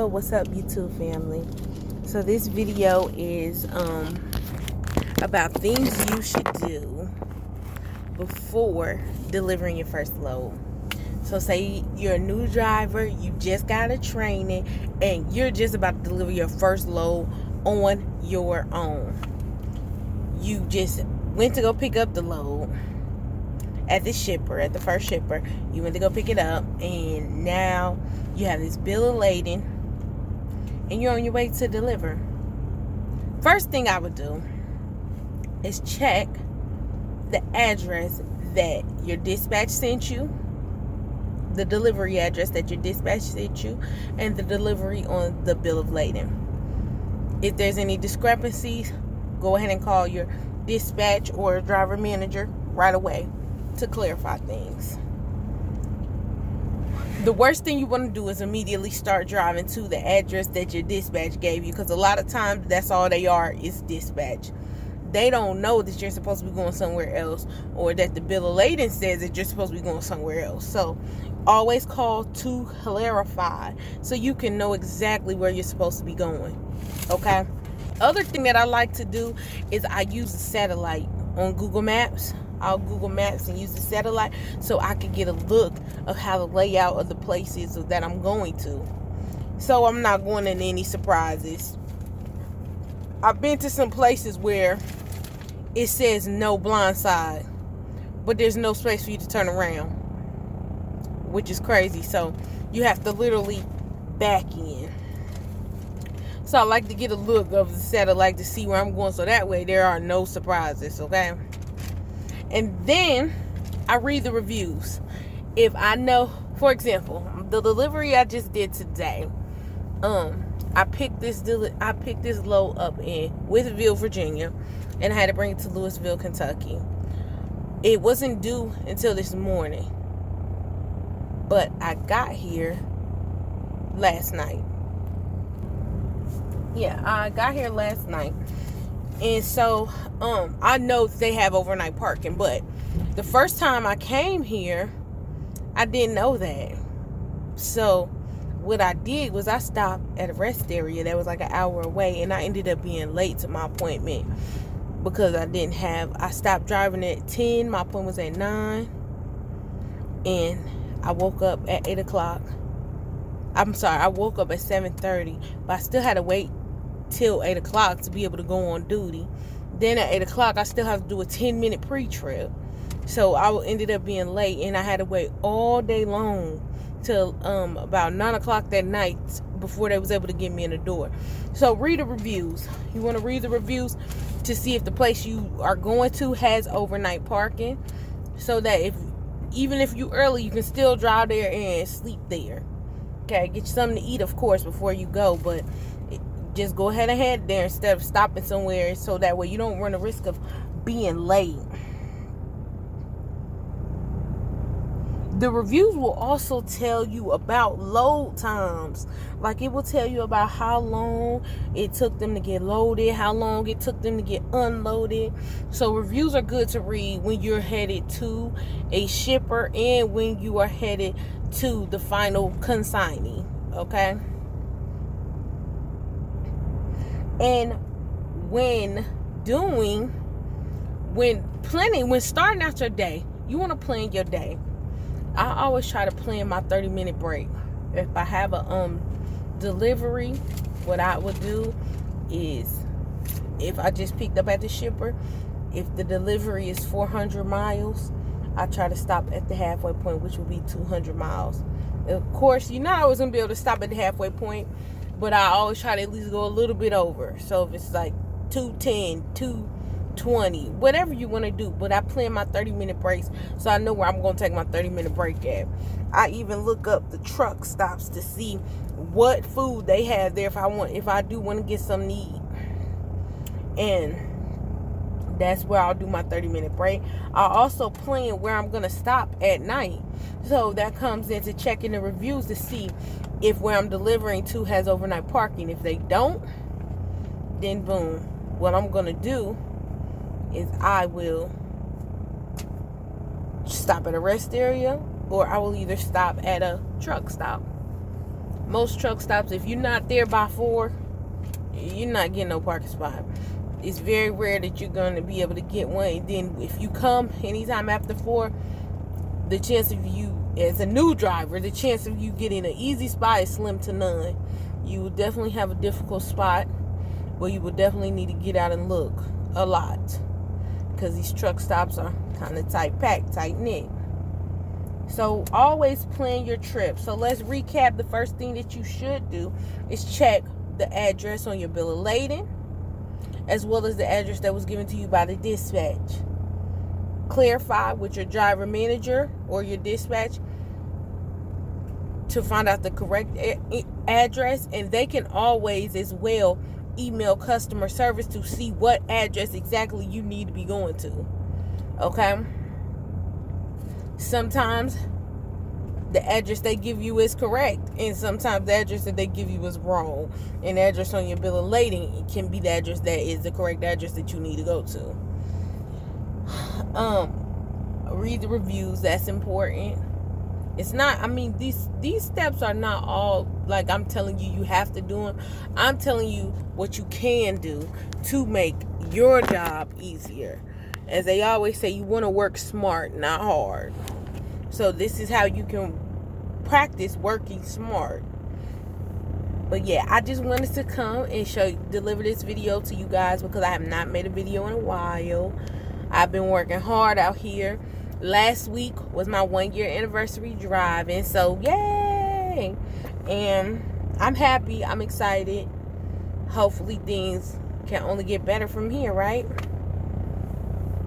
what's up YouTube family? So this video is about things you should do before delivering your first load. So say you're a new driver, you just got a training, and you're just about to deliver your first load on your own. You just went to go pick up the load at the shipper, at the first shipper. You went to go pick it up, and now you have this bill of lading, and you're on your way to deliver. First thing I would do is check the address that your dispatch sent you, the delivery address that your dispatch sent you, and the delivery on the bill of lading. If there's any discrepancies, go ahead and call your dispatch or driver manager right away to clarify things. The worst thing you want to do is immediately start driving to the address that your dispatch gave you, because a lot of times that's all they are, is dispatch. They don't know that you're supposed to be going somewhere else, or that the bill of lading says that you're supposed to be going somewhere else. So always call to clarify so you can know exactly where you're supposed to be going. Okay? Other thing that I like to do is I use the satellite on Google Maps. I'll Google Maps and use the satellite so I can get a look of how the layout of the place is that I'm going to. So I'm not going in any surprises. I've been to some places where it says no blind side, but there's no space for you to turn around, which is crazy. So you have to literally back in. So I like to get a look of the satellite to see where I'm going, so that way there are no surprises, okay? And then I read the reviews. If I know, for example, the delivery I just did today, I picked this load up in Louisville, Virginia, and I had to bring it to Louisville, Kentucky. It wasn't due until this morning, but I got here last night. Yeah, I got here last night. And so, I know they have overnight parking, but the first time I came here, I didn't know that. So, what I did was I stopped at a rest area that was like an hour away, and I ended up being late to my appointment because I stopped driving at 10, my appointment was at 9, and I woke up at 8 o'clock. I woke up at 7:30, but I still had to wait till 8 o'clock to be able to go on duty. Then at 8 o'clock I still have to do a 10-minute pre-trip, so I ended up being late, and I had to wait all day long till about 9 o'clock that night before they was able to get me in the door. So read the reviews. You want to read the reviews to see if the place you are going to has overnight parking, so that even if you early, you can still drive there and sleep there. Okay, get you something to eat, of course, before you go, but just go ahead and head there instead of stopping somewhere, so that way you don't run the risk of being late. The reviews will also tell you about load times. Like, it will tell you about how long it took them to get loaded, how long it took them to get unloaded. So reviews are good to read when you're headed to a shipper and when you are headed to the final consignee. Okay? And when starting out your day, you want to plan your day. I always try to plan my 30-minute break. If I have a delivery, what I would do is, if I just picked up at the shipper, if the delivery is 400 miles, I try to stop at the halfway point, which would be 200 miles. Of course, you're not always going to be able to stop at the halfway point, but I always try to at least go a little bit over. So if it's like 210, 220, whatever you want to do. But I plan my 30-minute breaks, so I know where I'm going to take my 30-minute break at. I even look up the truck stops to see what food they have there if I do want to get some to eat. And that's where I'll do my 30-minute break. I'll also plan where I'm going to stop at night. So that comes into checking the reviews to see if where I'm delivering to has overnight parking. If they don't, then boom. What I'm going to do is I will stop at a rest area, or I will either stop at a truck stop. Most truck stops, if you're not there by 4, you're not getting no parking spot. It's very rare that you're going to be able to get one. And then if you come anytime after 4, the chance of you, as a new driver, the chance of you getting an easy spot is slim to none. You will definitely have a difficult spot where you will definitely need to get out and look a lot, because these truck stops are kind of tight-packed, tight-knit. So always plan your trip. So let's recap. The first thing that you should do is check the address on your bill of lading, as well as the address that was given to you by the dispatch. Clarify with your driver manager or your dispatch to find out the correct address, and they can always as well email customer service to see what address exactly you need to be going to. Okay? Sometimes the address they give you is correct, and sometimes the address that they give you is wrong. And the address on your bill of lading can be the address that is the correct address that you need to go to. Read the reviews. That's important. It's not, I mean, these steps are not all like I'm telling you have to do them. I'm telling you what you can do to make your job easier. As they always say, you want to work smart, not hard. So this is how you can practice working smart. But yeah, I just wanted to come and deliver this video to you guys, because I have not made a video in a while. I've been working hard out here. Last week was my 1-year anniversary driving, so yay! And I'm happy, I'm excited. Hopefully things can only get better from here, right?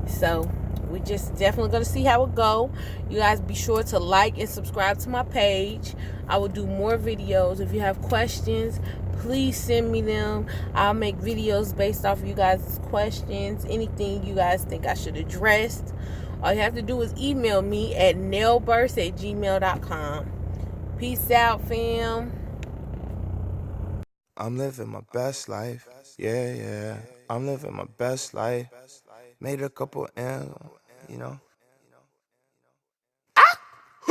So we just definitely gonna see how it go. You guys be sure to like and subscribe to my page. I will do more videos. If you have questions, please send me them. I'll make videos based off of you guys' questions. Anything you guys think I should address, all you have to do is email me at nailburst@gmail.com. Peace out, fam. I'm living my best life. Yeah, yeah. I'm living my best life. Made a couple M's, you know.